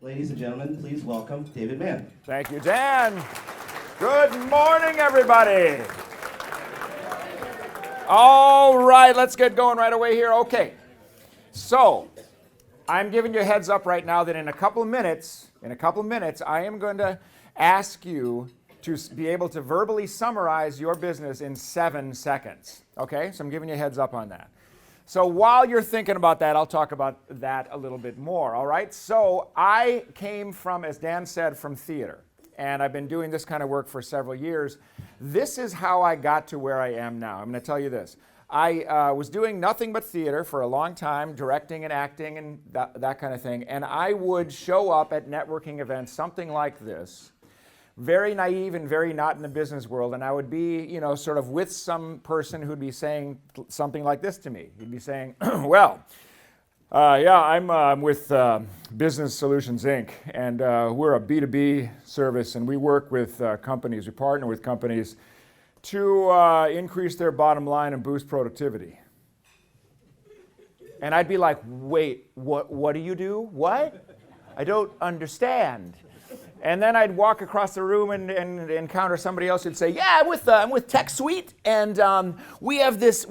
Ladies and gentlemen, please welcome David Mann. Thank you, Dan. Good morning, everybody. All right, let's get going right away here. Okay, so I'm giving you a heads up right now that in a couple of minutes, I am going to ask you to be able to verbally summarize your business in 7 seconds. Okay, so I'm giving you a heads up on that. So while you're thinking about that, I'll talk about that a little bit more, all right? So I came from, as Dan said, from theater, and I've been doing this kind of work for several years. This is how I got to where I am now. I'm going to tell you this. I was doing nothing but theater for a long time, directing and acting and that kind of thing, and I would show up at networking events, something like this, very naive and very not in the business world, and I would be, sort of with some person who'd be saying something like this to me. He'd be saying, I'm with Business Solutions, Inc., and we're a B2B service, and we work with companies, we partner with companies to increase their bottom line and boost productivity. And I'd be like, wait, what do you do? What? I don't understand. And then I'd walk across the room and encounter somebody else who'd say, "Yeah, I'm with Tech Suite, and we have this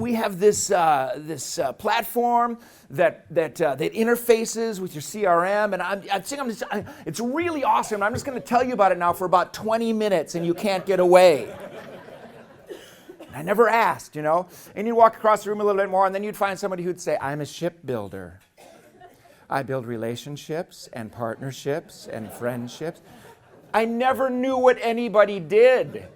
platform that interfaces with your CRM, and it's really awesome. I'm just going to tell you about it now for about 20 minutes, and you can't get away." I never asked, And you'd walk across the room a little bit more, and then you'd find somebody who'd say, "I'm a shipbuilder. I build relationships and partnerships and friendships." I never knew what anybody did.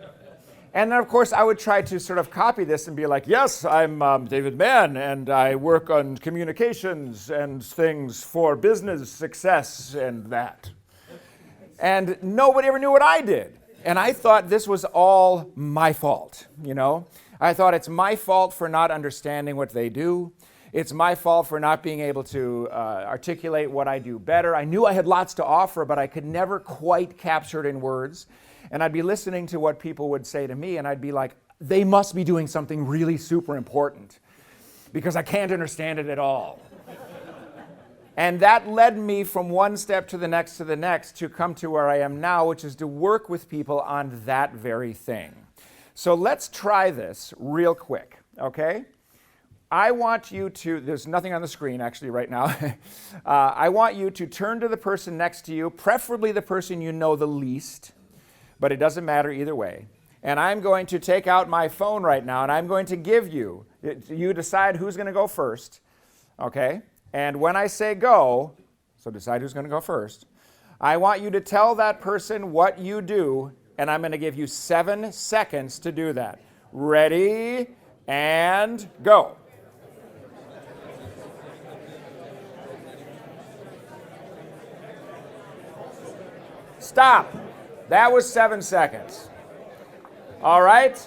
And then, of course, I would try to sort of copy this and be like, "Yes, I'm David Mann, and I work on communications and things for business success and that." And nobody ever knew what I did. And I thought this was all my fault, I thought it's my fault for not understanding what they do. It's my fault for not being able to articulate what I do better. I knew I had lots to offer, but I could never quite capture it in words. And I'd be listening to what people would say to me, and I'd be like, they must be doing something really super important because I can't understand it at all. And that led me from one step to the next to come to where I am now, which is to work with people on that very thing. So let's try this real quick, okay? I want you to, there's nothing on the screen actually right now. I want you to turn to the person next to you, preferably the person you know the least, but it doesn't matter either way. And I'm going to take out my phone right now, and I'm going to give you decide who's going to go first, okay? And when I say go, so decide who's going to go first, I want you to tell that person what you do, and I'm going to give you 7 seconds to do that. Ready, and go. Stop. That was 7 seconds. All right.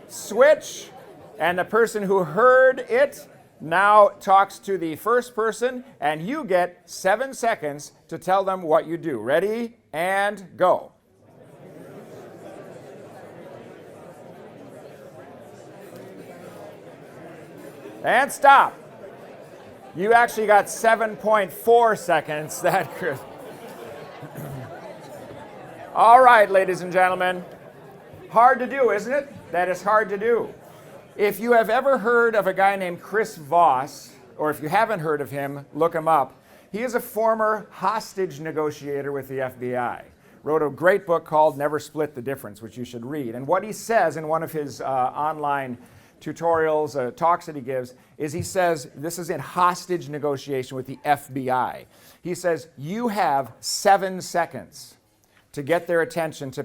Switch. And the person who heard it now talks to the first person, and you get 7 seconds to tell them what you do. Ready? And go. And stop. You actually got 7.4 seconds. That could. All right, ladies and gentlemen. Hard to do, isn't it? That is hard to do. If you have ever heard of a guy named Chris Voss, or if you haven't heard of him, look him up. He is a former hostage negotiator with the FBI. Wrote a great book called Never Split the Difference, which you should read. And what he says in one of his online tutorials, talks that he gives, is he says, this is in hostage negotiation with the FBI. He says, you have 7 seconds to get their attention, to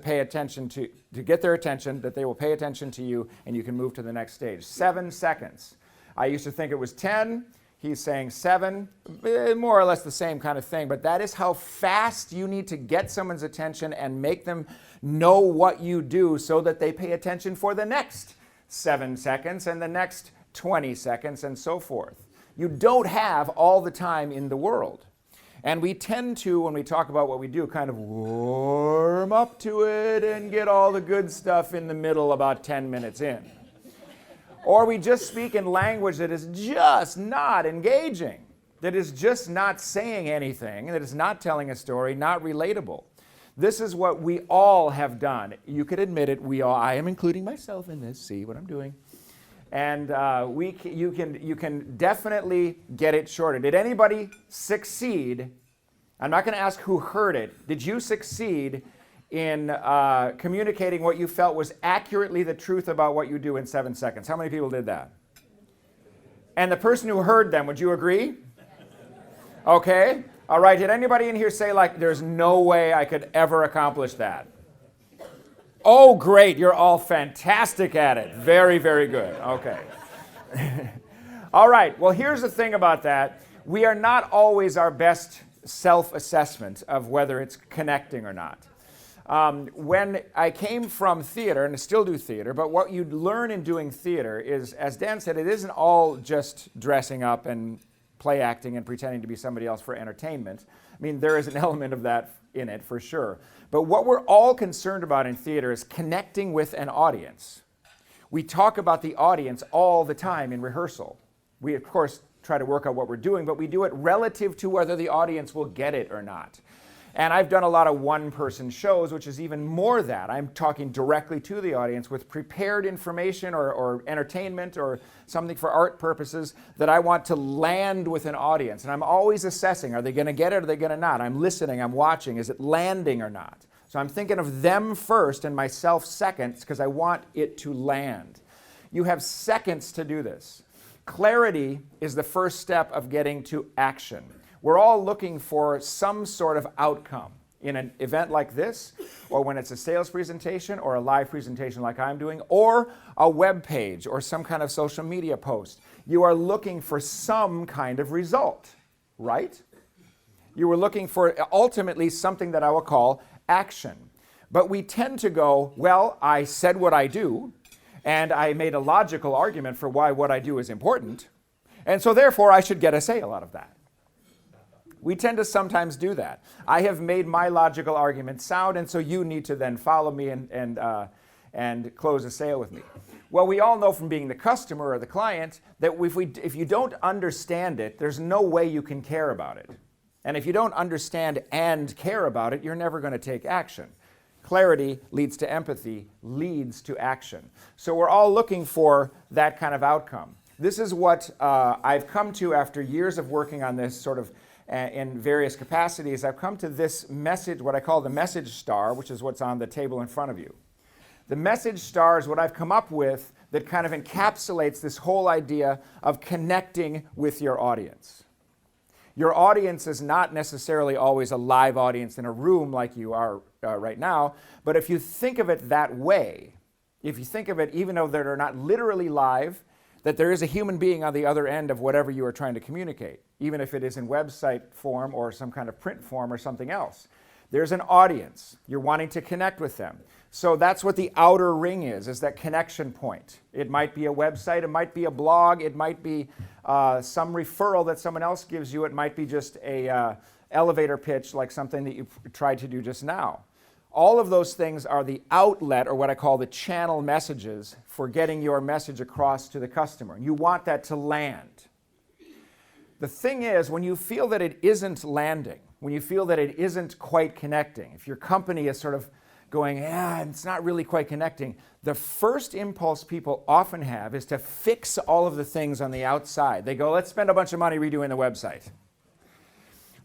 get their attention, that they will pay attention to you, and you can move to the next stage. 7 seconds. I used to think it was 10. He's saying 7, more or less the same kind of thing, but that is how fast you need to get someone's attention and make them know what you do so that they pay attention for the next 7 seconds and the next 20 seconds and so forth. You don't have all the time in the world. And we tend to, when we talk about what we do, kind of warm up to it and get all the good stuff in the middle about 10 minutes in. Or we just speak in language that is just not engaging. that is just not saying anything, that is not telling a story, not relatable. This is what we all have done. You could admit it, we all, I am including myself in this, see what I'm doing. And you can definitely get it shorter. Did anybody succeed? I'm not going to ask who heard it. Did you succeed in communicating what you felt was accurately the truth about what you do in 7 seconds? How many people did that? And the person who heard them, would you agree? Okay. All right. Did anybody in here say, like, there's no way I could ever accomplish that? Oh, great. You're all fantastic at it. Very, very good. Okay. All right. Well, here's the thing about that. We are not always our best self-assessment of whether it's connecting or not. When I came from theater, and I still do theater, but what you learn in doing theater is, as Dan said, it isn't all just dressing up and play acting and pretending to be somebody else for entertainment. I mean, there is an element of that in it, for sure. But what we're all concerned about in theater is connecting with an audience. We talk about the audience all the time in rehearsal. We, of course, try to work out what we're doing, but we do it relative to whether the audience will get it or not. And I've done a lot of one-person shows, which is even more that. I'm talking directly to the audience with prepared information or entertainment or something for art purposes that I want to land with an audience. And I'm always assessing, are they going to get it or are they going to not? I'm listening, I'm watching, is it landing or not? So I'm thinking of them first and myself second because I want it to land. You have seconds to do this. Clarity is the first step of getting to action. We're all looking for some sort of outcome in an event like this, or when it's a sales presentation, or a live presentation like I'm doing, or a web page, or some kind of social media post. You are looking for some kind of result, right? You were looking for ultimately something that I will call action. But we tend to go, well, I said what I do, and I made a logical argument for why what I do is important, and so therefore I should get a sale out of that. We tend to sometimes do that. I have made my logical argument sound, and so you need to then follow me and close a sale with me. Well, we all know from being the customer or the client that if you don't understand it, there's no way you can care about it. And if you don't understand and care about it, you're never going to take action. Clarity leads to empathy, leads to action. So we're all looking for that kind of outcome. This is what I've come to after years of working on this sort of in various capacities. I've come to this message, what I call the message star, which is what's on the table in front of you. The message star is what I've come up with that kind of encapsulates this whole idea of connecting with your audience. Your audience is not necessarily always a live audience in a room like you are right now, but if you think of it that way, if you think of it even though they're not literally live, that there is a human being on the other end of whatever you are trying to communicate, even if it is in website form or some kind of print form or something else. There's an audience. You're wanting to connect with them. So that's what the outer ring is that connection point. It might be a website, it might be a blog, it might be some referral that someone else gives you, it might be just a elevator pitch like something that you tried to do just now. All of those things are the outlet, or what I call the channel messages, for getting your message across to the customer. You want that to land. The thing is, when you feel that it isn't landing, when you feel that it isn't quite connecting, if your company is sort of going, it's not really quite connecting, the first impulse people often have is to fix all of the things on the outside. They go, let's spend a bunch of money redoing the website.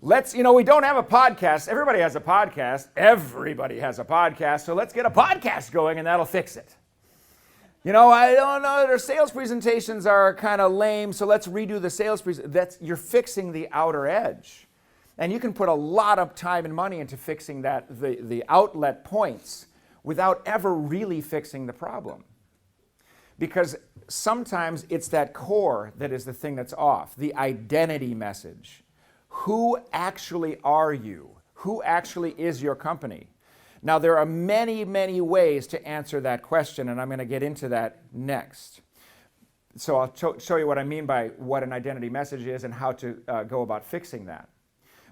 We don't have a podcast. Everybody has a podcast. Everybody has a podcast. So let's get a podcast going and that'll fix it. I don't know, their sales presentations are kind of lame, so let's redo the sales presentation. You're fixing the outer edge. And you can put a lot of time and money into fixing the outlet points without ever really fixing the problem. Because sometimes it's that core that is the thing that's off, the identity message. Who actually are you? Who actually is your company? Now, there are many, many ways to answer that question, and I'm going to get into that next. So I'll show you what I mean by what an identity message is and how to go about fixing that.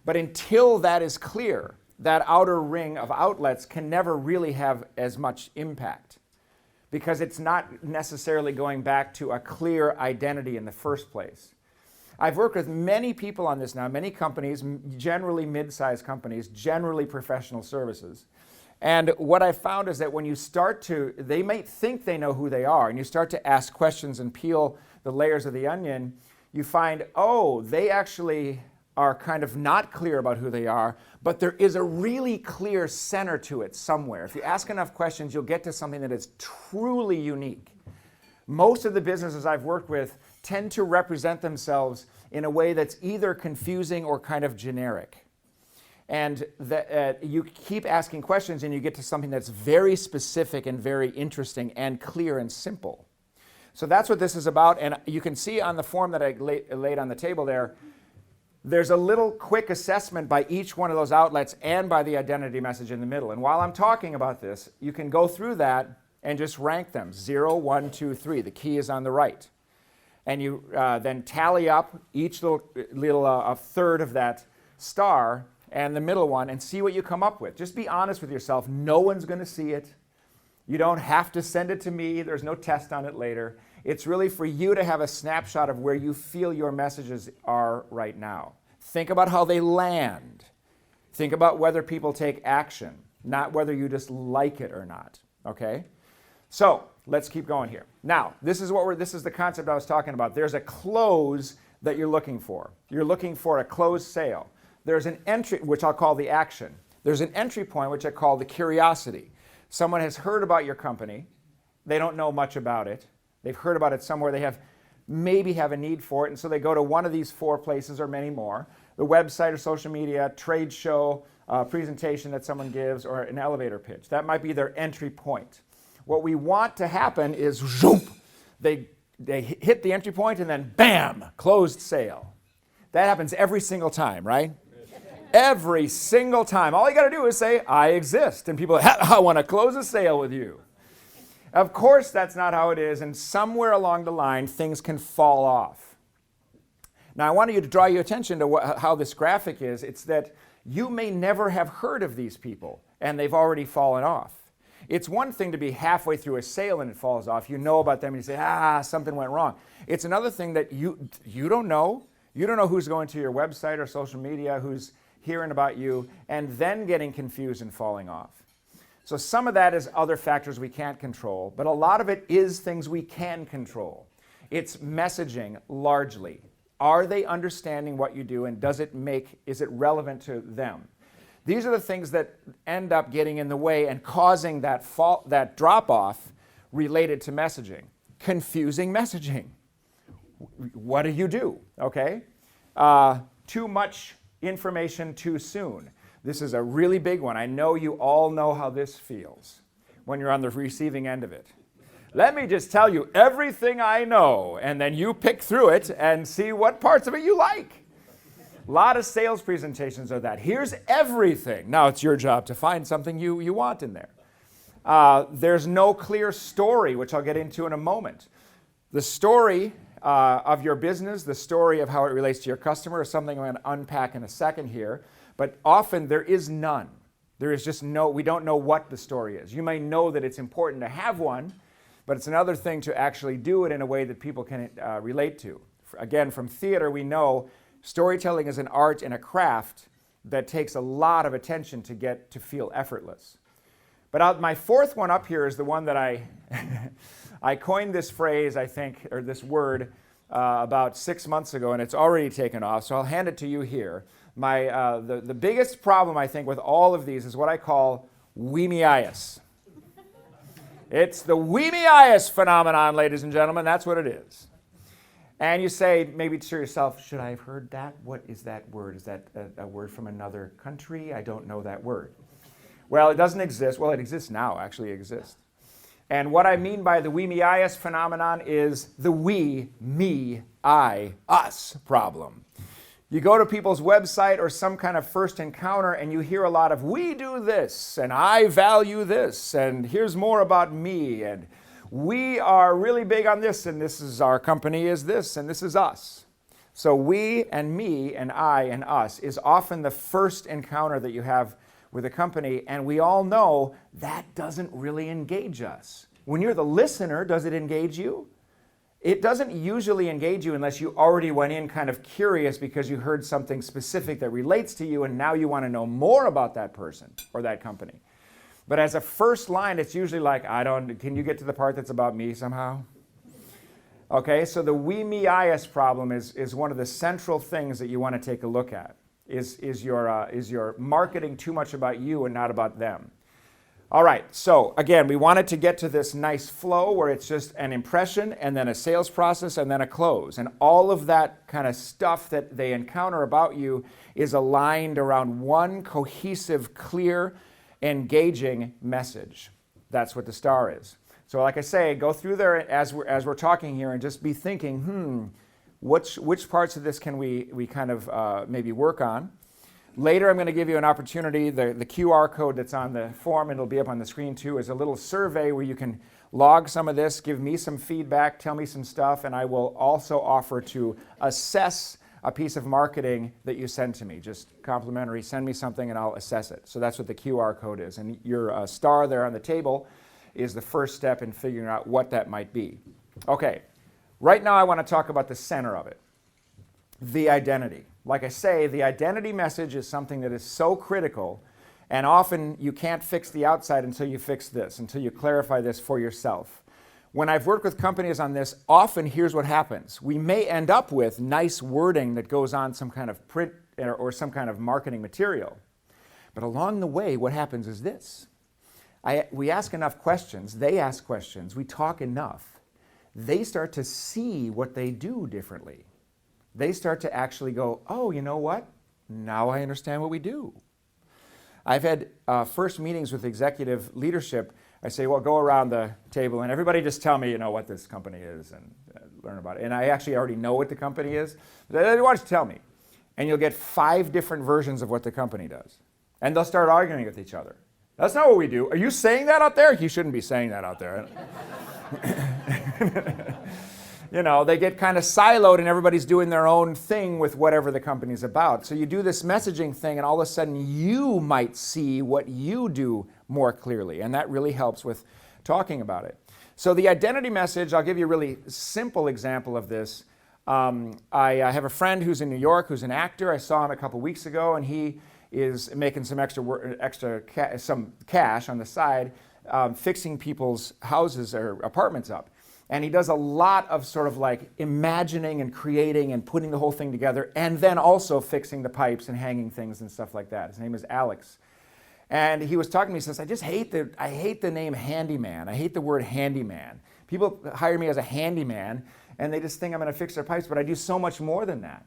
But until that is clear, that outer ring of outlets can never really have as much impact because it's not necessarily going back to a clear identity in the first place. I've worked with many people on this now, many companies, generally mid-sized companies, generally professional services. And what I found is that when you start to, they might think they know who they are, and you start to ask questions and peel the layers of the onion, you find, oh, they actually are kind of not clear about who they are, but there is a really clear center to it somewhere. If you ask enough questions, you'll get to something that is truly unique. Most of the businesses I've worked with tend to represent themselves in a way that's either confusing or kind of generic. And you keep asking questions and you get to something that's very specific and very interesting and clear and simple. So that's what this is about. And you can see on the form that I laid on the table there, there's a little quick assessment by each one of those outlets and by the identity message in the middle. And while I'm talking about this, you can go through that and just rank them, 0, 1, 2, 3. The key is on the right. And you then tally up each little a third of that star and the middle one and see what you come up with. Just be honest with yourself. No one's going to see it. You don't have to send it to me. There's no test on it later. It's really for you to have a snapshot of where you feel your messages are right now. Think about how they land. Think about whether people take action, not whether you just like it or not. Okay? So let's keep going here. Now, this is the concept I was talking about. There's a close that you're looking for. You're looking for a closed sale. There's an entry, which I'll call the action. There's an entry point, which I call the curiosity. Someone has heard about your company. They don't know much about it. They've heard about it somewhere. They maybe have a need for it, and so they go to one of these 4 places or many more: the website or social media, trade show, presentation that someone gives, or an elevator pitch. That might be their entry point. What we want to happen is, zoom, they hit the entry point and then bam, closed sale. That happens every single time, right? Every single time. All you got to do is say, I exist. And people, I want to close a sale with you. Of course, that's not how it is. And somewhere along the line, things can fall off. Now, I want you to draw your attention to how this graphic is. It's that you may never have heard of these people, and they've already fallen off. It's one thing to be halfway through a sale and it falls off. You know about them and you say, something went wrong. It's another thing that you don't know. You don't know who's going to your website or social media, who's hearing about you, and then getting confused and falling off. So some of that is other factors we can't control, but a lot of it is things we can control. It's messaging largely. Are they understanding what you do, and is it relevant to them? These are the things that end up getting in the way and causing that drop-off related to messaging. Confusing messaging. What do you do? Okay? Too much information too soon. This is a really big one. I know you all know how this feels when you're on the receiving end of it. Let me just tell you everything I know, and then you pick through it and see what parts of it you like. A lot of sales presentations are that. Here's everything. Now it's your job to find something you want in there. There's no clear story, which I'll get into in a moment. The story of your business, the story of how it relates to your customer is something I'm going to unpack in a second here. But often there is none. There is just we don't know what the story is. You may know that it's important to have one, but it's another thing to actually do it in a way that people can relate to. Again, from theater, we know storytelling is an art and a craft that takes a lot of attention to get to feel effortless. But my fourth one up here is the one that I coined this phrase, I think, or this word, about 6 months ago, and it's already taken off, so I'll hand it to you here. The biggest problem, I think, with all of these is what I call weemiitis. It's the weemiitis phenomenon, ladies and gentlemen. That's what it is. And you say, maybe to yourself, should I have heard that? What is that word? Is that a word from another country? I don't know that word. Well, it doesn't exist. Well, it exists now, actually exists. And what I mean by the weemiitis phenomenon is the we, me, I, us problem. You go to people's website or some kind of first encounter and you hear a lot of, we do this, and I value this, and here's more about me, and we are really big on this, and this is our company is this, and this is us. So we and me and I and us is often the first encounter that you have with a company, and we all know that doesn't really engage us. When you're the listener, does it engage you? It doesn't usually engage you unless you already went in kind of curious because you heard something specific that relates to you and now you want to know more about that person or that company. But as a first line, it's usually like, can you get to the part that's about me somehow? Okay, so the we, me, I-us problem is one of the central things that you want to take a look at. Is your marketing too much about you and not about them? All right, so again, we wanted to get to this nice flow where it's just an impression and then a sales process and then a close. And all of that kind of stuff that they encounter about you is aligned around one cohesive, clear, engaging message. That's what the star is. So like I say, go through there as we're talking here and just be thinking, which parts of this can we kind of maybe work on? Later, I'm going to give you an opportunity. The QR code that's on the form, and it'll be up on the screen too, is a little survey where you can log some of this, give me some feedback, tell me some stuff, and I will also offer to assess a piece of marketing that you send to me. Just complimentary, send me something and I'll assess it. So that's what the QR code is. And your star there on the table is the first step in figuring out what that might be. Okay, right now I want to talk about the center of it, the identity. Like I say, the identity message is something that is so critical, and often you can't fix the outside until you fix this, until you clarify this for yourself. When I've worked with companies on this, often here's what happens. We may end up with nice wording that goes on some kind of print or some kind of marketing material. But along the way, what happens is this. We ask enough questions, they ask questions, we talk enough, they start to see what they do differently. They start to actually go, oh, you know what? Now I understand what we do. I've had first meetings with executive leadership. I say, well, go around the table and everybody just tell me, what this company is and learn about it. And I actually already know what the company is. Why don't you tell me? And you'll get 5 different versions of what the company does. And they'll start arguing with each other. That's not what we do. Are you saying that out there? You shouldn't be saying that out there. They get kind of siloed and everybody's doing their own thing with whatever the company's about. So you do this messaging thing and all of a sudden you might see what you do more clearly. And that really helps with talking about it. So the identity message, I'll give you a really simple example of this. I have a friend who's in New York who's an actor. I saw him a couple weeks ago and he is making some some cash on the side fixing people's houses or apartments up. And he does a lot of sort of like imagining and creating and putting the whole thing together and then also fixing the pipes and hanging things and stuff like that. His name is Alex. And he was talking to me, he says, I hate the name handyman. I hate the word handyman. People hire me as a handyman and they just think I'm going to fix their pipes, but I do so much more than that.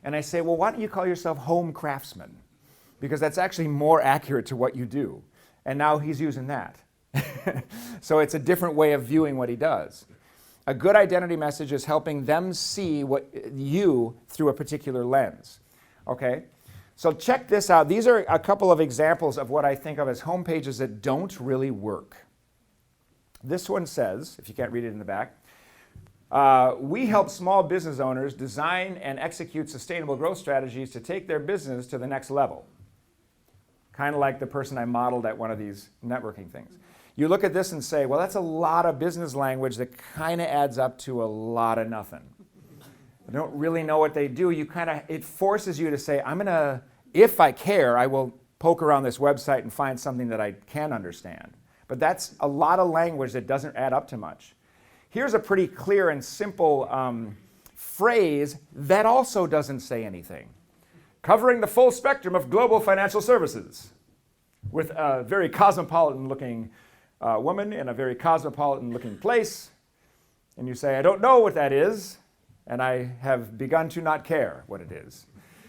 And I say, well, why don't you call yourself home craftsman? Because that's actually more accurate to what you do. And now he's using that. So it's a different way of viewing what he does. A good identity message is helping them see you through a particular lens. Okay? So check this out. These are a couple of examples of what I think of as home pages that don't really work. This one says, if you can't read it in the back, we help small business owners design and execute sustainable growth strategies to take their business to the next level. Kind of like the person I modeled at one of these networking things. You look at this and say, well, that's a lot of business language that kind of adds up to a lot of nothing. I don't really know what they do. It forces you to say, if I care, I will poke around this website and find something that I can understand. But that's a lot of language that doesn't add up to much. Here's a pretty clear and simple phrase that also doesn't say anything. Covering the full spectrum of global financial services with a very cosmopolitan-looking woman in a very cosmopolitan-looking place. And you say, I don't know what that is, and I have begun to not care what it is.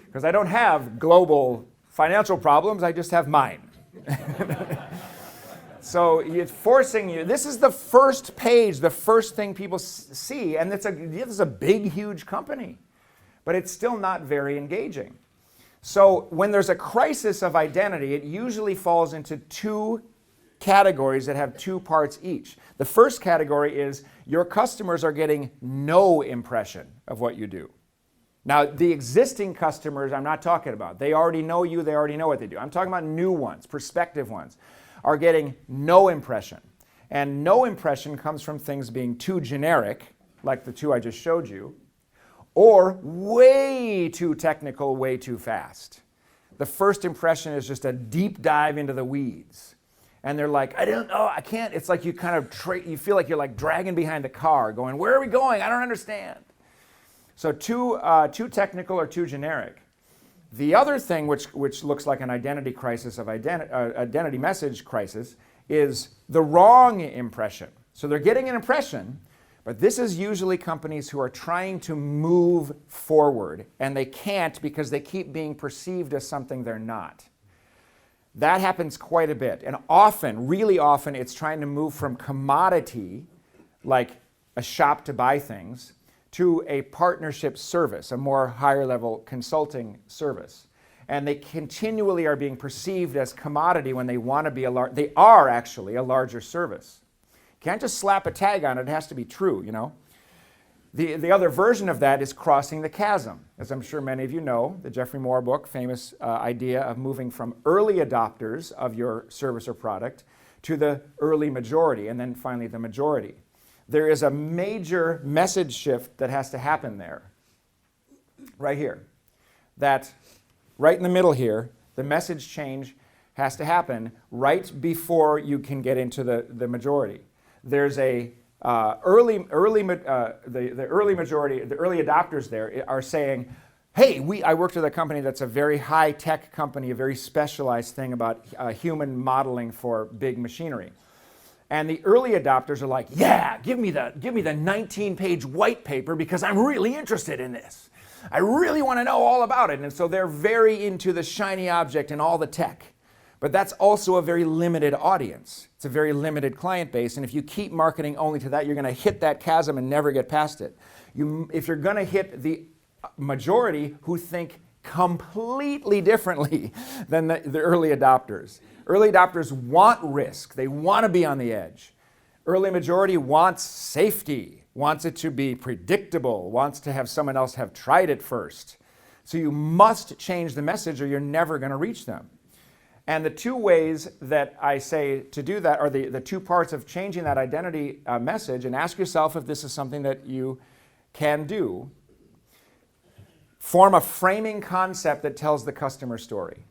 Because I don't have global financial problems, I just have mine. So it's forcing you. This is the first page, the first thing people see, and this is a big, huge company. But it's still not very engaging. So when there's a crisis of identity, it usually falls into 2 categories that have 2 parts each. The first category is your customers are getting no impression of what you do. Now, the existing customers I'm not talking about. They already know you, they already know what they do. I'm talking about new ones, prospective ones, are getting no impression. And no impression comes from things being too generic, like the two I just showed you, or way too technical, way too fast. The first impression is just a deep dive into the weeds. And they're like, I don't know, I can't. It's like you kind of, you feel like you're like dragging behind the car going, where are we going? I don't understand. So too technical or too generic. The other thing which looks like an identity crisis of identity message crisis is the wrong impression. So they're getting an impression, but this is usually companies who are trying to move forward, and they can't because they keep being perceived as something they're not. That happens quite a bit. And often, really often, it's trying to move from commodity, like a shop to buy things, to a partnership service, a more higher level consulting service. And they continually are being perceived as commodity when they want to be they are actually a larger service. Can't just slap a tag on it, it has to be true, you know. The other version of that is crossing the chasm. As I'm sure many of you know, the Jeffrey Moore book, famous idea of moving from early adopters of your service or product to the early majority, and then finally the majority. There is a major message shift that has to happen there, right here. That right in the middle here, the message change has to happen right before you can get into the majority. There's a the early majority, the early adopters there are saying, hey, I worked with a company that's a very high-tech company, a very specialized thing about human modeling for big machinery. And the early adopters are like, yeah, give me the 19-page white paper because I'm really interested in this. I really want to know all about it. And so they're very into the shiny object and all the tech. But that's also a very limited audience. It's a very limited client base. And if you keep marketing only to that, you're going to hit that chasm and never get past it. If you're going to hit the majority who think completely differently than the early adopters. Early adopters want risk. They want to be on the edge. Early majority wants safety, wants it to be predictable, wants to have someone else have tried it first. So you must change the message or you're never going to reach them. And the two ways that I say to do that are the two parts of changing that identity message, and ask yourself if this is something that you can do. Form a framing concept that tells the customer story.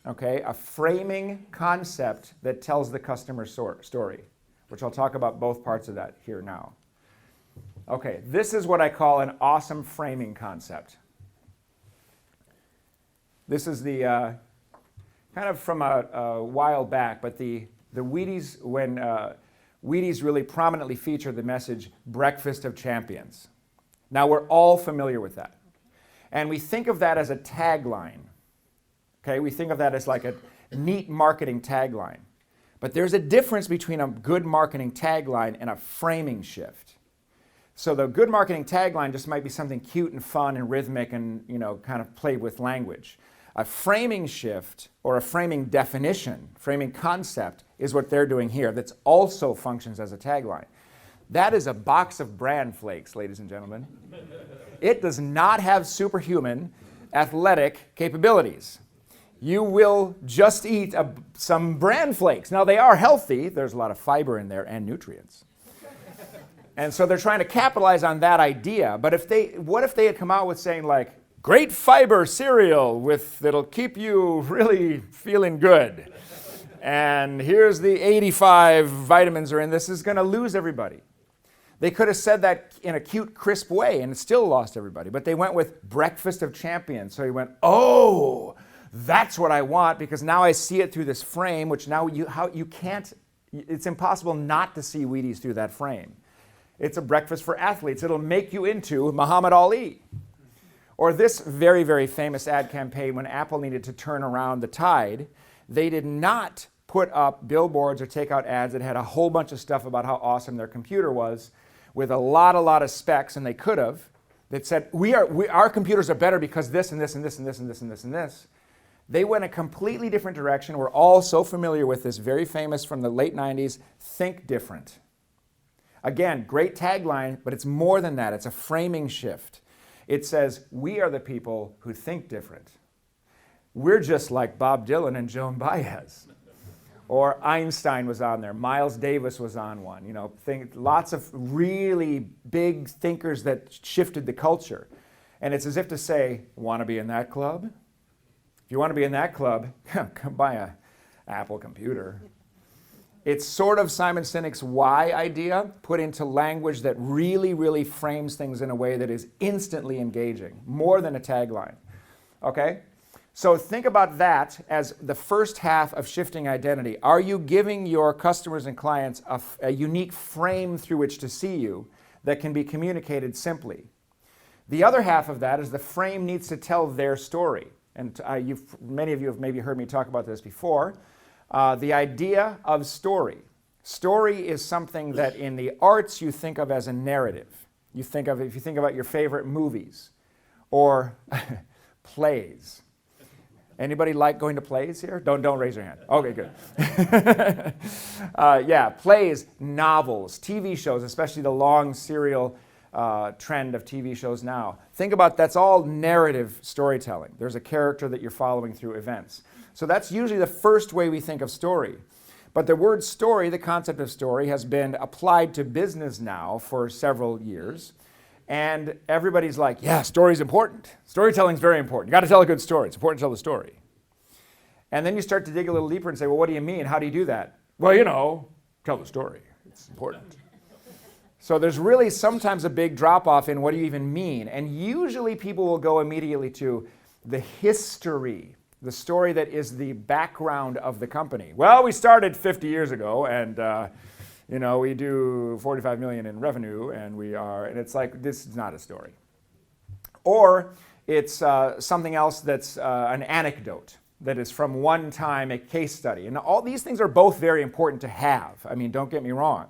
Okay, a framing concept that tells the customer story, which I'll talk about both parts of that here now. Okay, this is what I call an awesome framing concept. This is the kind of from a while back, but the Wheaties, when Wheaties really prominently featured the message, breakfast of champions. Now we're all familiar with that. And we think of that as a tagline. Okay, we think of that as like a neat marketing tagline. But there's a difference between a good marketing tagline and a framing shift. So the good marketing tagline just might be something cute and fun and rhythmic and, you know, kind of played with language. A framing shift or a framing definition, framing concept is what they're doing here that also functions as a tagline. That is a box of bran flakes, ladies and gentlemen. It does not have superhuman athletic capabilities. You will just eat some bran flakes. Now, they are healthy. There's a lot of fiber in there and nutrients. And so they're trying to capitalize on that idea. But what if they had come out with saying, like, great fiber cereal that'll keep you really feeling good. And here's the 85 vitamins are in this. Is going to lose everybody. They could have said that in a cute, crisp way, and it still lost everybody. But they went with breakfast of champions. So he went, oh, that's what I want, because now I see it through this frame, which now you can't, it's impossible not to see Wheaties through that frame. It's a breakfast for athletes. It'll make you into Muhammad Ali. Or this very, very famous ad campaign when Apple needed to turn around the tide, they did not put up billboards or take out ads that had a whole bunch of stuff about how awesome their computer was with a lot of specs, and they could have, that said, our computers are better because this and this and this and this and this and this and this. They went a completely different direction. We're all so familiar with this, very famous from the late 90s, think different. Again, great tagline, but it's more than that. It's a framing shift. It says, we are the people who think different. We're just like Bob Dylan and Joan Baez. Or Einstein was on there. Miles Davis was on one. You know, lots of really big thinkers that shifted the culture. And it's as if to say, want to be in that club? If you want to be in that club, come buy an Apple computer. It's sort of Simon Sinek's why idea put into language that really, really frames things in a way that is instantly engaging, more than a tagline. Okay? So think about that as the first half of shifting identity. Are you giving your customers and clients a unique frame through which to see you that can be communicated simply? The other half of that is the frame needs to tell their story. And many of you have maybe heard me talk about this before. The idea of story. Story is something that in the arts you think of as a narrative. If you think about your favorite movies or plays. Anybody like going to plays here? Don't raise your hand. Okay, good. Yeah, plays, novels, TV shows, especially the long serial trend of TV shows now. Think about that's all narrative storytelling. There's a character that you're following through events. So that's usually the first way we think of story. But the word story, the concept of story, has been applied to business now for several years. And everybody's like, yeah, story's important. Storytelling's very important. You got to tell a good story. It's important to tell the story. And then you start to dig a little deeper and say, well, what do you mean? How do you do that? Well, you know, tell the story. It's important. So there's really sometimes a big drop-off in what do you even mean? And usually people will go immediately to the history, the story that is the background of the company. Well, we started 50 years ago, and you know, we do 45 million in revenue, and it's like, this is not a story. Or it's something else that's an anecdote that is from one time, a case study. And all these things are both very important to have. I mean, don't get me wrong.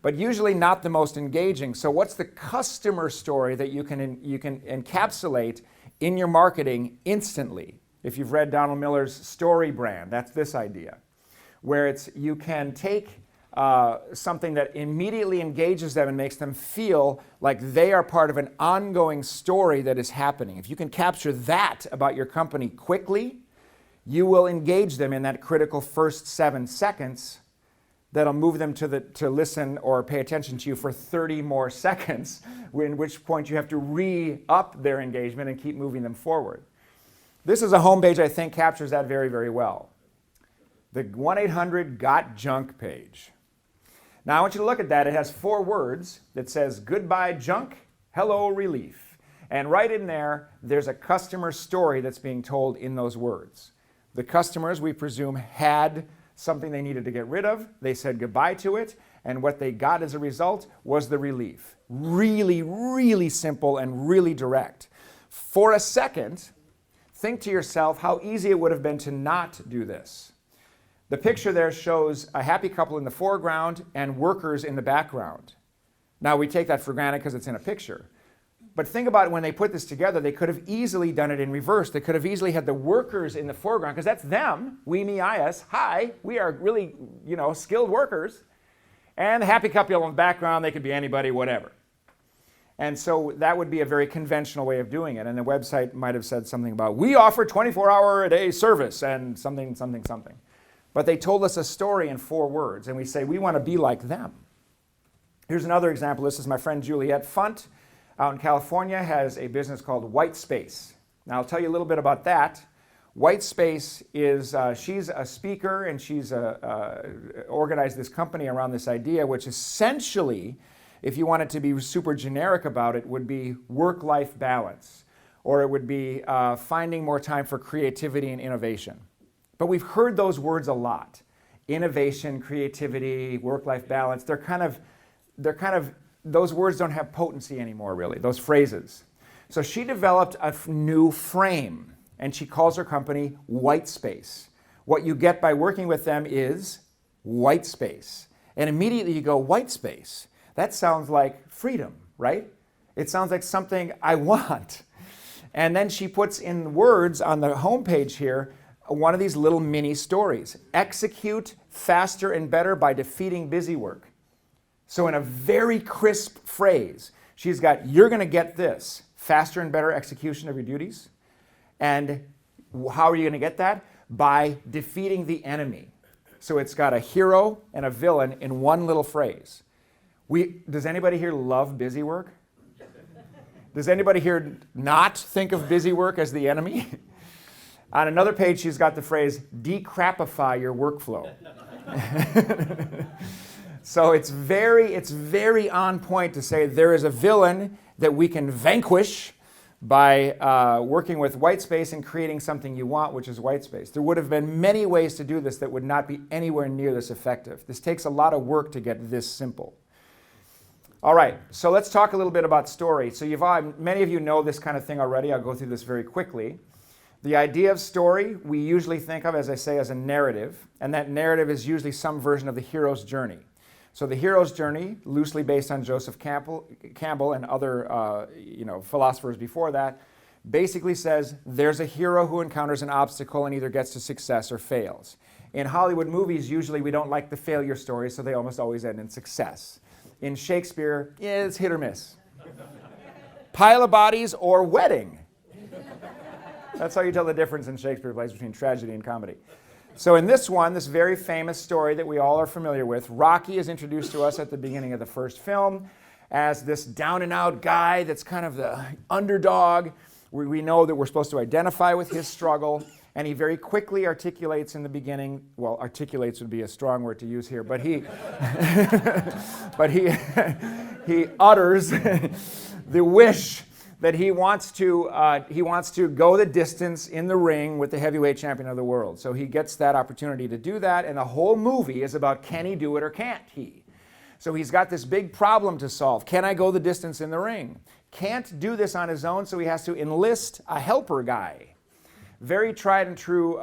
But usually not the most engaging. So what's the customer story that you can encapsulate in your marketing instantly? If you've read Donald Miller's Story Brand, that's this idea, where you can take something that immediately engages them and makes them feel like they are part of an ongoing story that is happening. If you can capture that about your company quickly, you will engage them in that critical first 7 seconds that'll move them to listen or pay attention to you for 30 more seconds, in which point you have to re-up their engagement and keep moving them forward. This is a homepage I think captures that very, very well. The 1-800-GOT-JUNK page. Now I want you to look at that. It has 4 words that says goodbye junk, hello relief. And right in there, there's a customer story that's being told in those words. The customers, we presume, had something they needed to get rid of. They said goodbye to it, and what they got as a result was the relief. Really, really simple and really direct. For a second, think to yourself how easy it would have been to not do this. The picture there shows a happy couple in the foreground and workers in the background. Now, we take that for granted because it's in a picture. But think about it, when they put this together, they could have easily done it in reverse. They could have easily had the workers in the foreground, because that's them, we, me, I, us. Hi, we are really, skilled workers. And the happy couple in the background, they could be anybody, whatever. And so that would be a very conventional way of doing it. And the website might have said something about, we offer 24-hour-a-day service and something, something, something. But they told us a story in 4 words, and we say, we want to be like them. Here's another example. This is my friend Juliette Funt out in California, has a business called White Space. Now, I'll tell you a little bit about that. White Space is, she's a speaker, and she's organized this company around this idea, which essentially, if you wanted to be super generic about it, would be work-life balance, or it would be finding more time for creativity and innovation. But we've heard those words a lot. Innovation, creativity, work-life balance, they're kind of, those words don't have potency anymore, really, those phrases. So she developed a new frame, and she calls her company White Space. What you get by working with them is white space. And immediately you go, white space? That sounds like freedom, right? It sounds like something I want. And then she puts in words on the homepage here, one of these little mini stories. Execute faster and better by defeating busy work. So in a very crisp phrase, she's got, you're going to get this, faster and better execution of your duties. And how are you going to get that? By defeating the enemy. So it's got a hero and a villain in one little phrase. Does anybody here love busy work? Does anybody here not think of busy work as the enemy? On another page, she's got the phrase, decrapify your workflow. So it's very on point to say there is a villain that we can vanquish by working with white space and creating something you want, which is white space. There would have been many ways to do this that would not be anywhere near this effective. This takes a lot of work to get this simple. All right, so let's talk a little bit about story. So many of you know this kind of thing already. I'll go through this very quickly. The idea of story we usually think of, as I say, as a narrative, and that narrative is usually some version of the hero's journey. So the hero's journey, loosely based on Joseph Campbell and other philosophers before that, basically says there's a hero who encounters an obstacle and either gets to success or fails. In Hollywood movies, usually we don't like the failure stories, so they almost always end in success. In Shakespeare, it's hit or miss. Pile of bodies or wedding. That's how you tell the difference in Shakespeare plays between tragedy and comedy. So in this one, this very famous story that we all are familiar with, Rocky is introduced to us at the beginning of the first film as this down-and-out guy that's kind of the underdog. We know that we're supposed to identify with his struggle, and he very quickly articulates in the beginning, well, articulates would be a strong word to use here, but he utters the wish that he wants to go the distance in the ring with the heavyweight champion of the world. So he gets that opportunity to do that, and the whole movie is about can he do it or can't he? So he's got this big problem to solve. Can I go the distance in the ring? Can't do this on his own, so he has to enlist a helper guy. Very tried and true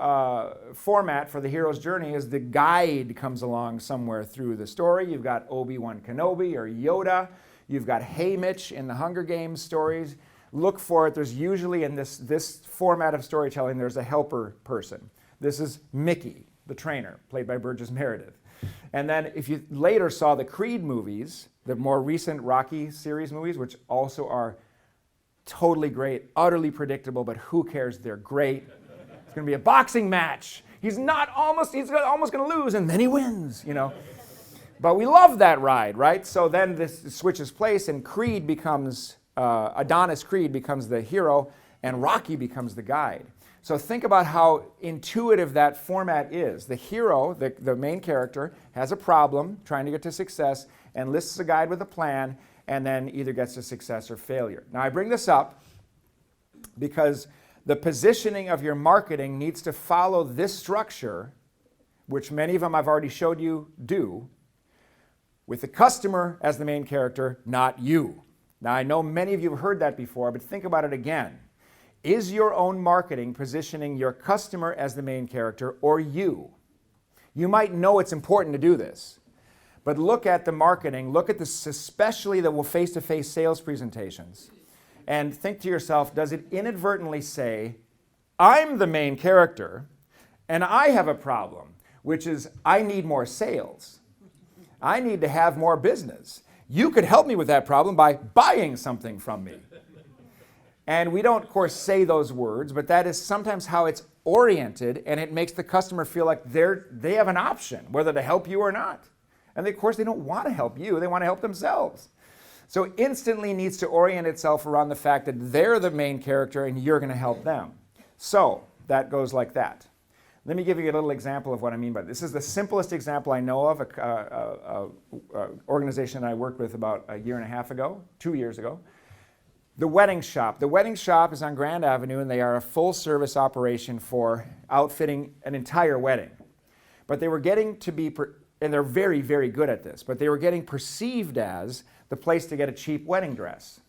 format for the hero's journey is the guide comes along somewhere through the story. You've got Obi-Wan Kenobi or Yoda. You've got Haymitch in the Hunger Games stories. Look for it. There's usually in this format of storytelling, there's a helper person. This is Mickey, the trainer, played by Burgess Meredith. And then if you later saw the Creed movies, the more recent Rocky series movies, which also are totally great, utterly predictable, but who cares? They're great. It's going to be a boxing match. He's almost going to lose, and then he wins, But we love that ride, right? So then this switches place, and Creed becomes, Adonis Creed becomes the hero, and Rocky becomes the guide. So think about how intuitive that format is. The hero, the main character, has a problem trying to get to success, enlists a guide with a plan, and then either gets to success or failure. Now I bring this up because the positioning of your marketing needs to follow this structure, which many of them I've already showed you do, with the customer as the main character, not you. Now, I know many of you have heard that before, but think about it again. Is your own marketing positioning your customer as the main character or you? You might know it's important to do this, but look at the marketing, look at this, especially the face-to-face sales presentations, and think to yourself, does it inadvertently say, I'm the main character, and I have a problem, which is I need more sales. I need to have more business. You could help me with that problem by buying something from me. And we don't, of course, say those words, but that is sometimes how it's oriented, and it makes the customer feel like they have an option, whether to help you or not. And of course, they don't want to help you. They want to help themselves. So it instantly needs to orient itself around the fact that they're the main character and you're going to help them. So that goes like that. Let me give you a little example of what I mean by this. This is the simplest example I know of, an organization I worked with about a year and a half ago, 2 years ago. The Wedding Shop. The Wedding Shop is on Grand Avenue, and they are a full-service operation for outfitting an entire wedding. But they were getting to be, and they're very, very good at this, but they were getting perceived as the place to get a cheap wedding dress.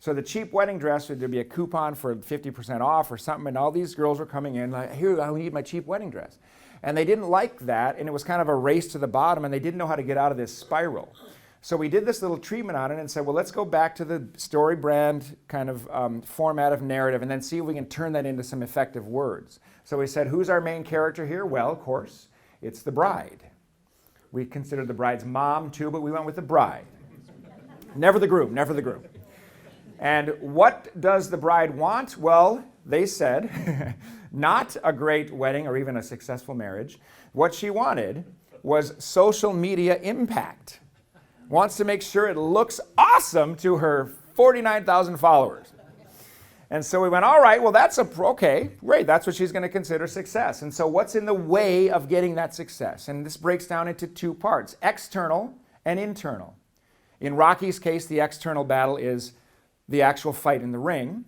So the cheap wedding dress, there'd be a coupon for 50% off or something, and all these girls were coming in like, here, I need my cheap wedding dress. And they didn't like that, and it was kind of a race to the bottom, and they didn't know how to get out of this spiral. So we did this little treatment on it and said, well, let's go back to the story brand kind of format of narrative and then see if we can turn that into some effective words. So we said, who's our main character here? Well, of course, it's the bride. We considered the bride's mom too, but we went with the bride. Never the groom, never the groom. And what does the bride want? Well, they said, Not a great wedding or even a successful marriage. What she wanted was social media impact. Wants to make sure it looks awesome to her 49,000 followers. And so we went, all right, well, okay, great. That's what she's going to consider success. And so what's in the way of getting that success? And this breaks down into two parts, external and internal. In Rocky's case, the external battle is the actual fight in the ring.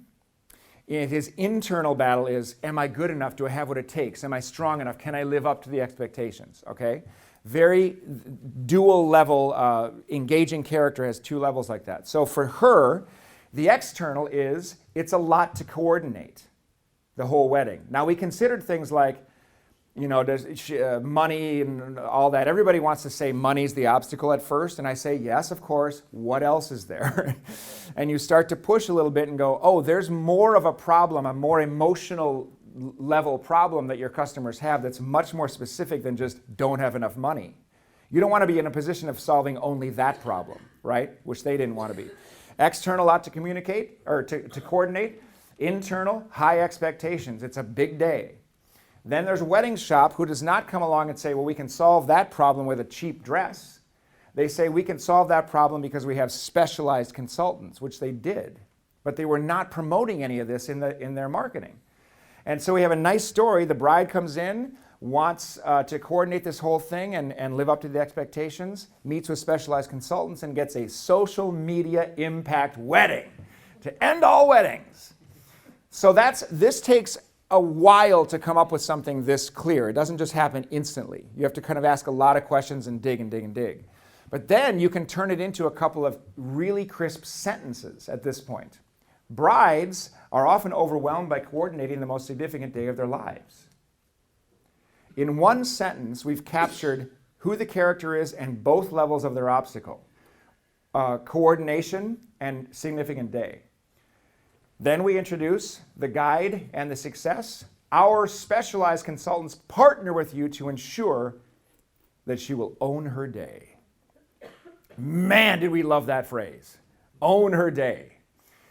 In his internal battle is, am I good enough? Do I have what it takes? Am I strong enough? Can I live up to the expectations? Okay? Very dual level, engaging character has two levels like that. So for her, the external is, it's a lot to coordinate the whole wedding. Now we considered things like, money and all that. Everybody wants to say money's the obstacle at first, and I say, yes, of course. What else is there? And you start to push a little bit and go, oh, there's more of a problem, a more emotional level problem that your customers have that's much more specific than just don't have enough money. You don't want to be in a position of solving only that problem, right? Which they didn't want to be. External, lot to communicate or to coordinate. Internal, high expectations. It's a big day. Then there's Wedding Shop, who does not come along and say, well, we can solve that problem with a cheap dress. They say we can solve that problem because we have specialized consultants, which they did. But they were not promoting any of this in their marketing. And so we have a nice story. The bride comes in, wants to coordinate this whole thing and live up to the expectations, meets with specialized consultants, and gets a social media impact wedding to end all weddings. So this takes a while to come up with something this clear. It doesn't just happen instantly. You have to kind of ask a lot of questions and dig and dig and dig. But then you can turn it into a couple of really crisp sentences at this point. Brides are often overwhelmed by coordinating the most significant day of their lives. In one sentence, we've captured who the character is and both levels of their obstacle. Coordination and significant day. Then we introduce the guide and the success. Our specialized consultants partner with you to ensure that she will own her day. Man, did we love that phrase. Own her day.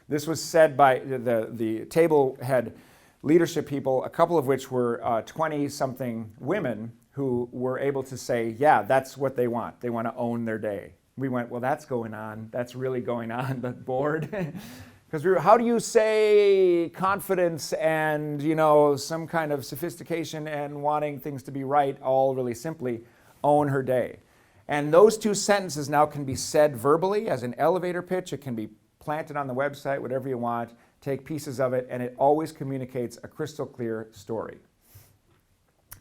This was said by the table had leadership people, a couple of which were 20-something women who were able to say, yeah, that's what they want. They want to own their day. We went, well, that's going on. That's really going on, the board. Because how do you say confidence and, some kind of sophistication and wanting things to be right, all really simply, own her day. And those two sentences now can be said verbally as an elevator pitch. It can be planted on the website, whatever you want. Take pieces of it, and it always communicates a crystal clear story.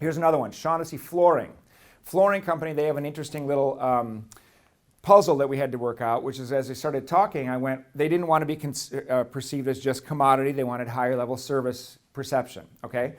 Here's another one, Shaughnessy Flooring. Flooring company, they have an interesting little puzzle that we had to work out, which is as they started talking, they didn't want to be perceived as just commodity. They wanted higher level service perception, okay?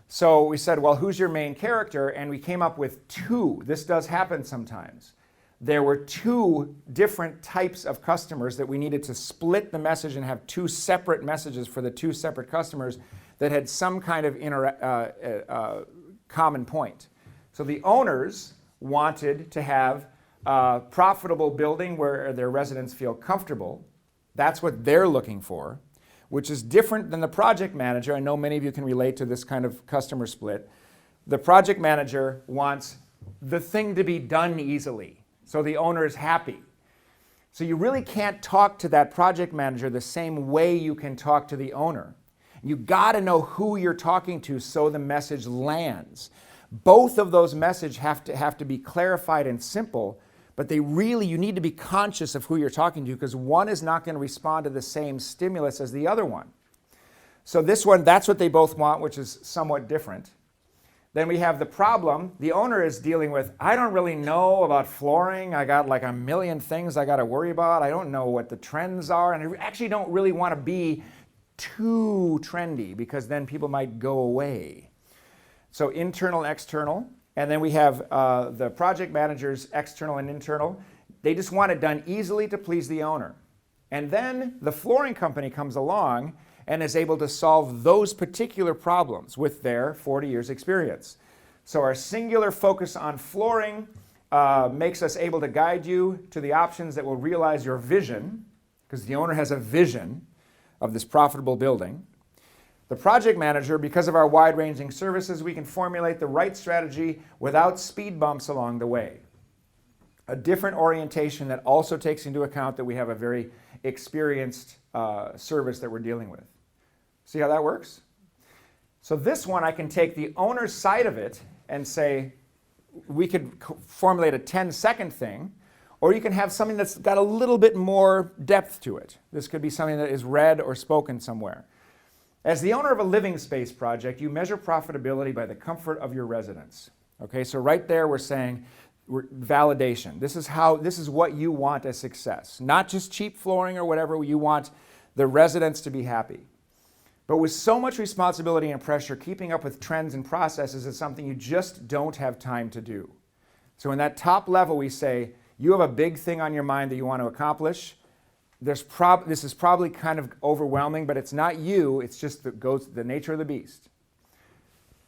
So we said, well, who's your main character? And we came up with two. This does happen sometimes. There were two different types of customers that we needed to split the message and have two separate messages for the two separate customers that had some kind of common point. So the owners wanted to have a profitable building where their residents feel comfortable. That's what they're looking for, which is different than the project manager. I know many of you can relate to this kind of customer split. The project manager wants the thing to be done easily, so the owner is happy. So you really can't talk to that project manager the same way you can talk to the owner. You got to know who you're talking to so the message lands. Both of those messages have to be clarified and simple, but you need to be conscious of who you're talking to because one is not going to respond to the same stimulus as the other one. So this one, that's what they both want, which is somewhat different. Then we have the problem. The owner is dealing with, I don't really know about flooring. I got like a million things I got to worry about. I don't know what the trends are. And I actually don't really want to be too trendy because then people might go away. So internal, external. And then we have the project managers, external and internal. They just want it done easily to please the owner. And then the flooring company comes along and is able to solve those particular problems with their 40 years experience. So our singular focus on flooring makes us able to guide you to the options that will realize your vision, because the owner has a vision of this profitable building. The project manager, because of our wide-ranging services, we can formulate the right strategy without speed bumps along the way. A different orientation that also takes into account that we have a very experienced service that we're dealing with. See how that works? So this one, I can take the owner's side of it and say, we could formulate a 10-second thing, or you can have something that's got a little bit more depth to it. This could be something that is read or spoken somewhere. As the owner of a living space project, you measure profitability by the comfort of your residents. Okay, so right there we're saying validation. This is what you want as success. Not just cheap flooring or whatever, you want the residents to be happy. But with so much responsibility and pressure, keeping up with trends and processes is something you just don't have time to do. So in that top level, we say, you have a big thing on your mind that you want to accomplish. This is probably kind of overwhelming, but it's not you, it's just the nature of the beast.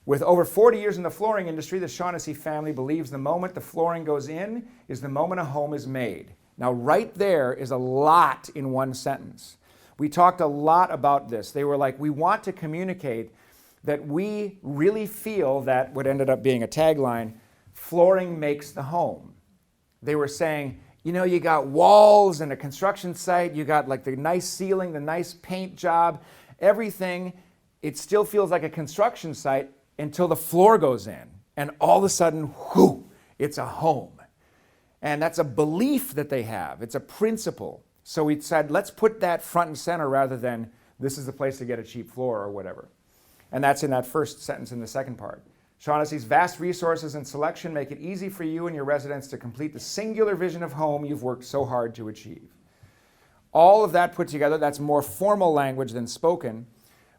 With over 40 years in the flooring industry, the Shaughnessy family believes the moment the flooring goes in is the moment a home is made. Now, right there is a lot in one sentence. We talked a lot about this. They were like, we want to communicate that we really feel that what ended up being a tagline, flooring makes the home. They were saying, you know, you got walls and a construction site, you got like the nice ceiling, the nice paint job, everything. It still feels like a construction site until the floor goes in. And all of a sudden, whoo, it's a home. And that's a belief that they have. It's a principle. So we said, let's put that front and center rather than this is the place to get a cheap floor or whatever. And that's in that first sentence in the second part. Shaughnessy's vast resources and selection make it easy for you and your residents to complete the singular vision of home you've worked so hard to achieve. All of that put together, that's more formal language than spoken,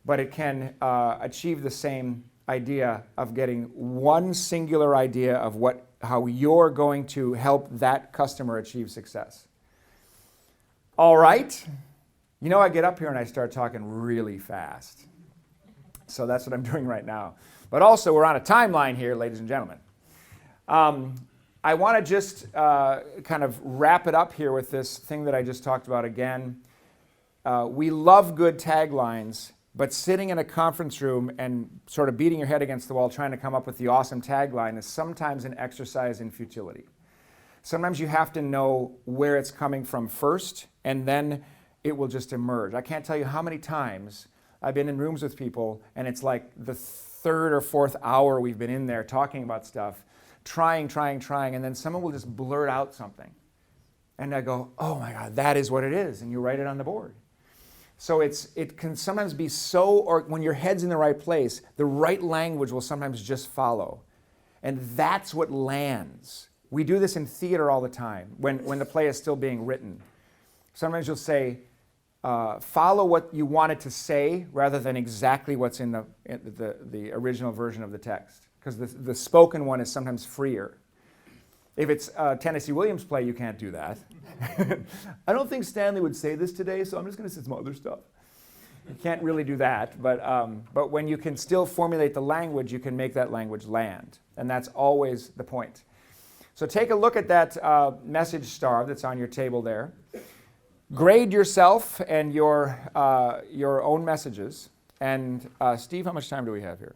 but it can achieve the same idea of getting one singular idea of how you're going to help that customer achieve success. All right. You know, I get up here and I start talking really fast. So that's what I'm doing right now. But also, we're on a timeline here, ladies and gentlemen. I want to just kind of wrap it up here with this thing that I just talked about again. We love good taglines, but sitting in a conference room and sort of beating your head against the wall trying to come up with the awesome tagline is sometimes an exercise in futility. Sometimes you have to know where it's coming from first, and then it will just emerge. I can't tell you how many times I've been in rooms with people, and it's like the third or fourth hour we've been in there talking about stuff, trying, and then someone will just blurt out something. And I go, oh my God, that is what it is, and you write it on the board. So it can sometimes be or when your head's in the right place, the right language will sometimes just follow. And that's what lands. We do this in theater all the time, when the play is still being written. Sometimes you'll say, follow what you wanted to say rather than exactly what's in the original version of the text. Because the spoken one is sometimes freer. If it's a Tennessee Williams play, you can't do that. I don't think Stanley would say this today, so I'm just going to say some other stuff. You can't really do that, but when you can still formulate the language, you can make that language land. And that's always the point. So take a look at that message star that's on your table there. Grade yourself and your own messages. And Steve, how much time do we have here?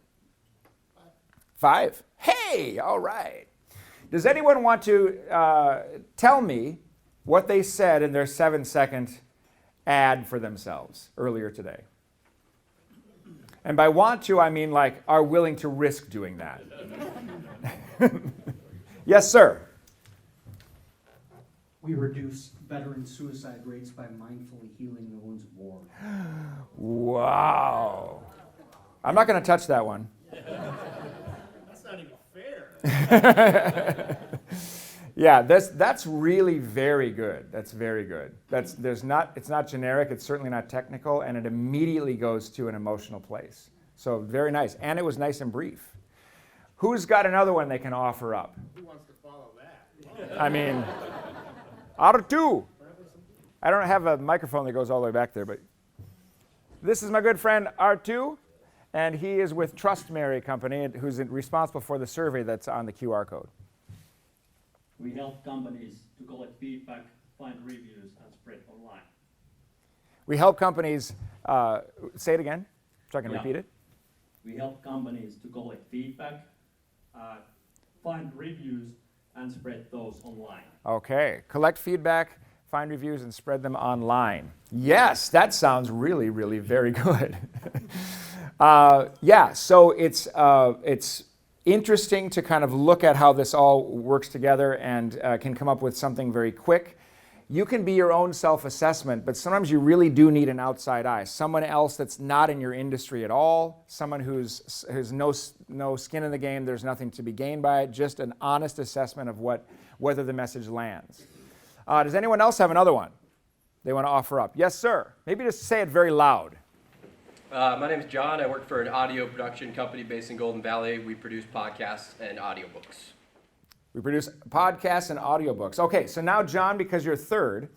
5. Hey, all right. Does anyone want to tell me what they said in their 7-second ad for themselves earlier today? And by want to, I mean like are willing to risk doing that. Yes, sir. We reduce veteran suicide rates by mindfully healing the wounds of war. Wow. I'm not going to touch that one. That's not even fair. Yeah, that's really very good. That's very good. It's not generic, it's certainly not technical, and it immediately goes to an emotional place. So very nice. And it was nice and brief. Who's got another one they can offer up? Who wants to follow that? I mean, Artu. I don't have a microphone that goes all the way back there, but this is my good friend Artu, and he is with Trust Mary Company, who's responsible for the survey that's on the QR code. We help companies to collect feedback, find reviews, and spread online. We help companies, say it again. So I can Yeah. repeat it. We help companies to collect feedback, find reviews, and spread those online. Okay. Collect feedback, find reviews, and spread them online. Yes, that sounds really, really very good. Yeah, so it's interesting to kind of look at how this all works together and can come up with something very quick. You can be your own self-assessment, but sometimes you really do need an outside eye, someone else that's not in your industry at all, someone who's no skin in the game, there's nothing to be gained by it, just an honest assessment of whether the message lands. Does anyone else have another one they want to offer up? Yes, sir. Maybe just say it very loud. My name is John. I work for an audio production company based in Golden Valley. We produce podcasts and audiobooks. We produce podcasts and audiobooks. Okay, so now, John, because you're third,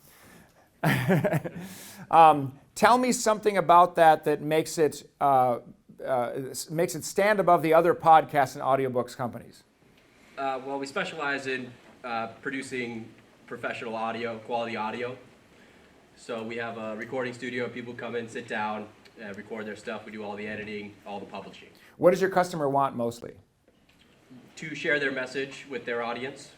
tell me something about that makes it stand above the other podcasts and audiobooks companies. Well, we specialize in producing professional audio, quality audio. So we have a recording studio. People come in, sit down, record their stuff. We do all the editing, all the publishing. What does your customer want mostly? To share their message with their audience.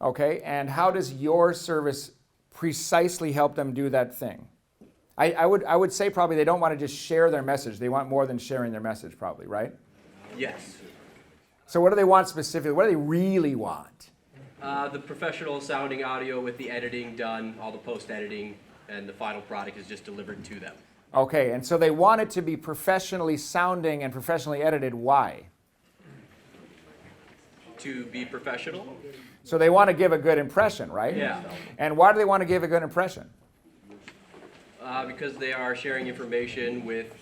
Okay, and how does your service precisely help them do that thing? I would say probably they don't want to just share their message. They want more than sharing their message, probably, right? Yes. So what do they want specifically? What do they really want? The professional sounding audio with the editing done, all the post-editing, and the final product is just delivered to them. Okay, and so they want it to be professionally sounding and professionally edited. Why? To be professional. So they want to give a good impression, right? Yeah. And why do they want to give a good impression? Because they are sharing information with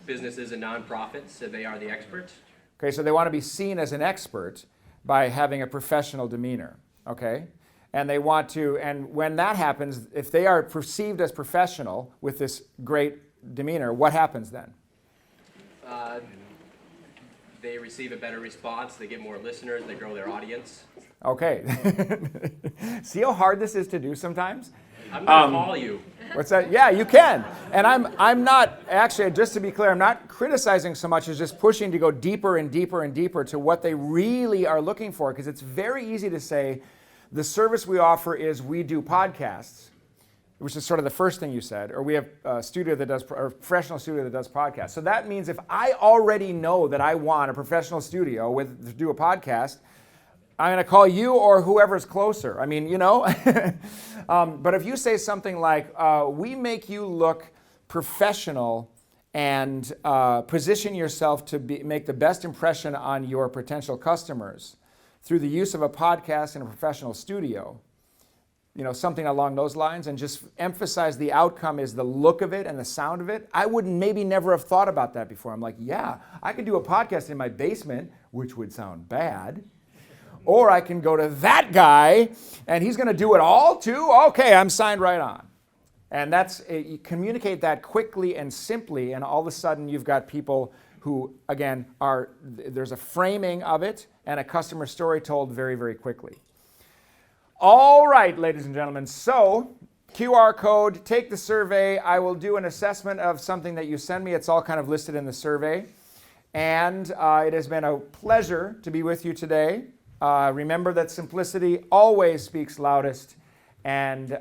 businesses and nonprofits, and they are the experts. Okay, so they want to be seen as an expert by having a professional demeanor, okay? And they want to, and when that happens, if they are perceived as professional with this great demeanor, what happens then? They receive a better response, they get more listeners, they grow their audience. Okay. See how hard this is to do sometimes? I'm going to call you. What's that? Yeah, you can. And I'm not, actually, just to be clear, I'm not criticizing so much as just pushing to go deeper and deeper and deeper to what they really are looking for, because it's very easy to say the service we offer is we do podcasts, which is sort of the first thing you said, or we have a studio that does, or a professional studio that does podcasts. So that means if I already know that I want a professional studio to do a podcast, I'm going to call you or whoever's closer. I mean, you know. But if you say something like, we make you look professional and position yourself to make the best impression on your potential customers through the use of a podcast in a professional studio, you know, something along those lines, and just emphasize the outcome is the look of it and the sound of it, I would maybe never have thought about that before. I'm like, yeah, I could do a podcast in my basement, which would sound bad. Or I can go to that guy, and he's going to do it all too? Okay, I'm signed right on. And you communicate that quickly and simply, and all of a sudden you've got people who, again, there's a framing of it and a customer story told very, very quickly. All right, ladies and gentlemen, so QR code, take the survey. I will do an assessment of something that you send me. It's all kind of listed in the survey. And it has been a pleasure to be with you today. Remember that simplicity always speaks loudest, and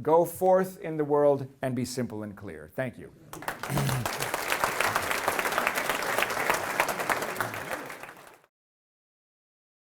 go forth in the world and be simple and clear. Thank you.